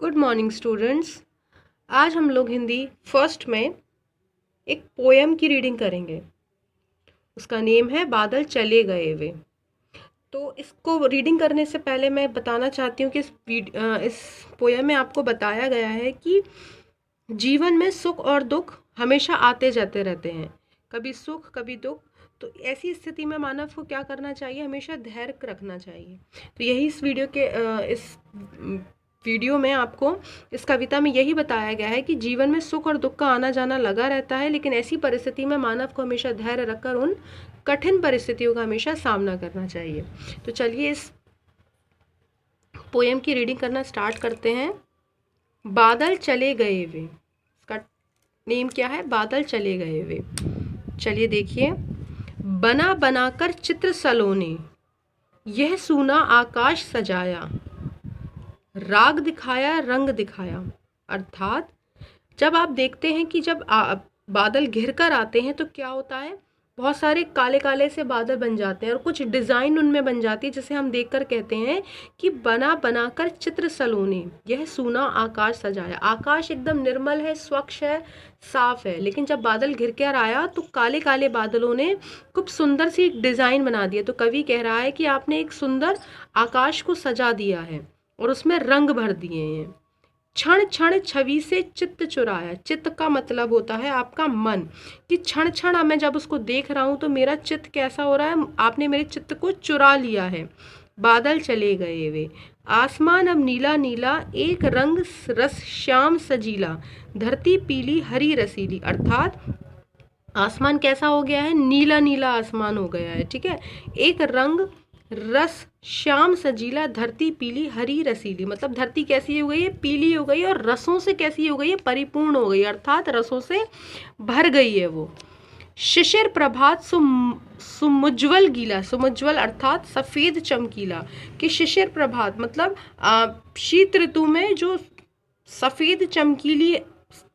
Good morning students. आज हम लोग हिंदी फर्स्ट में एक पोएम की रीडिंग करेंगे। उसका नेम है बादल चले गए वे। तो इसको रीडिंग करने से पहले मैं बताना चाहती हूँ कि इस पोएम में आपको बताया गया है कि जीवन में सुख और दुख हमेशा आते जाते रहते हैं, कभी सुख कभी दुख। तो ऐसी स्थिति में मानव को क्या करना चाहिए? हमेशा धैर्य रखना चाहिए। तो यही इस वीडियो में आपको इस कविता में यही बताया गया है कि जीवन में सुख और दुख का आना जाना लगा रहता है, लेकिन ऐसी परिस्थिति में मानव को हमेशा धैर्य रखकर उन कठिन परिस्थितियों का हमेशा सामना करना चाहिए। तो चलिए इस पोएम की रीडिंग करना स्टार्ट करते हैं। बादल चले गए वे, इसका नेम क्या है? बादल चले गए वे। चलिए देखिए। बना बनाकर चित्र सलोने, यह सूना आकाश सजाया, राग दिखाया रंग दिखाया। अर्थात जब आप देखते हैं कि जब बादल घिर कर आते हैं तो क्या होता है, बहुत सारे काले काले से बादल बन जाते हैं और कुछ डिज़ाइन उनमें बन जाती है, जिसे हम देखकर कहते हैं कि बना बनाकर चित्र सलोने, यह सूना आकाश सजाया। आकाश एकदम निर्मल है, स्वच्छ है, साफ है, लेकिन जब बादल घिर कर आया तो काले काले बादलों ने खूब सुंदर सी डिज़ाइन बना दिया। तो कवि कह रहा है कि आपने एक सुंदर आकाश को सजा दिया है और उसमें रंग भर दिए हैं। क्षण क्षण छवि से चित्त चुराया। चित्त का मतलब होता है आपका मन, कि क्षण क्षण मैं जब उसको देख रहा हूँ तो मेरा चित्त कैसा हो रहा है, आपने मेरे चित्त को चुरा लिया है। बादल चले गए वे, आसमान अब नीला नीला, एक रंग रस श्याम सजीला, धरती पीली हरी रसीली। अर्थात आसमान कैसा हो गया है? नीला नीला आसमान हो गया है, ठीक है। एक रंग रस श्याम सजीला, धरती पीली हरी रसीली, मतलब धरती कैसी हो गई है? पीली हो गई, और रसों से कैसी हो गई है? परिपूर्ण हो गई, अर्थात रसों से भर गई है वो। शिशिर प्रभात सुमुज्वल गीला, सुमुज्वल अर्थात सफेद चमकीला, कि शिशिर प्रभात मतलब शीत ऋतु में जो सफेद चमकीली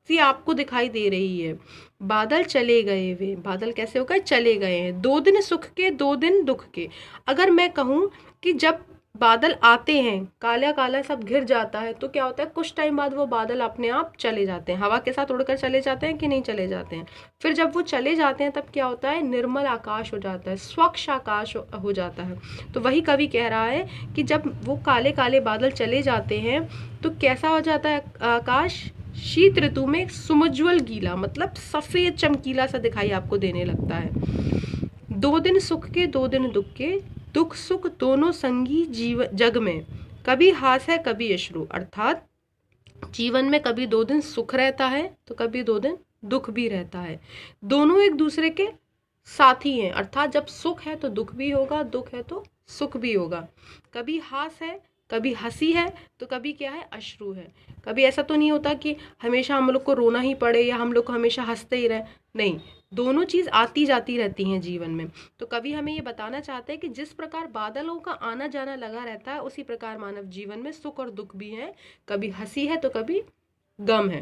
सी आपको दिखाई दे रही है। बादल चले गए वे, बादल कैसे हो गए? चले गए हैं। 2 दिन सुख के 2 दिन दुख के। अगर मैं कहूँ कि जब बादल आते हैं, काला काला सब घिर जाता है, तो क्या होता है? कुछ टाइम बाद वो बादल अपने आप चले जाते हैं, हवा के साथ उड़कर चले जाते हैं कि नहीं चले जाते हैं। फिर जब वो चले जाते हैं तब क्या होता है? निर्मल आकाश हो जाता है, स्वच्छ आकाश हो जाता है। तो वही कवि कह रहा है कि जब वो काले काले बादल चले जाते हैं तो कैसा हो जाता है आकाश? शीत ऋतु में सुमुज्वल गीला, मतलब सफेद चमकीला सा दिखाई आपको देने लगता है। 2 दिन सुख के 2 दिन दुख के, दुख सुख दोनों संगी जग में, कभी हास है कभी अश्रु। अर्थात जीवन में कभी 2 दिन सुख रहता है तो कभी 2 दिन दुख भी रहता है। दोनों एक दूसरे के साथी हैं, अर्थात जब सुख है तो दुख भी होगा, दुख है तो सुख भी होगा। कभी हास है कभी हंसी है तो कभी क्या है? अश्रु है। कभी ऐसा तो नहीं होता कि हमेशा हम लोग को रोना ही पड़े या हम लोग को हमेशा हंसते ही रहे, नहीं, दोनों चीज़ आती जाती रहती हैं जीवन में। तो कभी हमें ये बताना चाहते हैं कि जिस प्रकार बादलों का आना जाना लगा रहता है, उसी प्रकार मानव जीवन में सुख और दुख भी है, कभी हंसी है तो कभी गम है।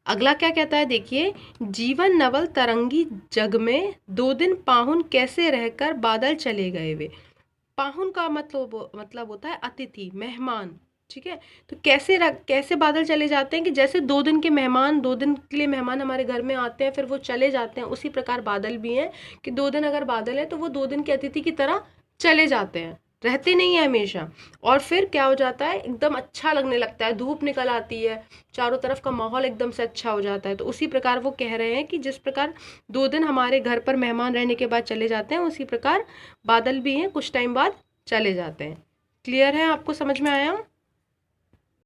अगला क्या कहता है, देखिए। जीवन नवल तरंगी जग में, 2 दिन पाहुन कैसे रहकर बादल चले गए वे। पाहुन का मतलब होता है अतिथि, मेहमान, ठीक है। तो कैसे बादल चले जाते हैं कि जैसे 2 दिन के मेहमान, 2 दिन के लिए मेहमान हमारे घर में आते हैं फिर वो चले जाते हैं, उसी प्रकार बादल भी हैं कि 2 दिन अगर बादल है तो वो 2 दिन के अतिथि की तरह चले जाते हैं, रहते नहीं है हमेशा। और फिर क्या हो जाता है? एकदम अच्छा लगने लगता है, धूप निकल आती है, चारों तरफ का माहौल एकदम से अच्छा हो जाता है। तो उसी प्रकार वो कह रहे हैं कि जिस प्रकार 2 दिन हमारे घर पर मेहमान रहने के बाद चले जाते हैं, उसी प्रकार बादल भी हैं, कुछ टाइम बाद चले जाते हैं। क्लियर है? आपको समझ में आया?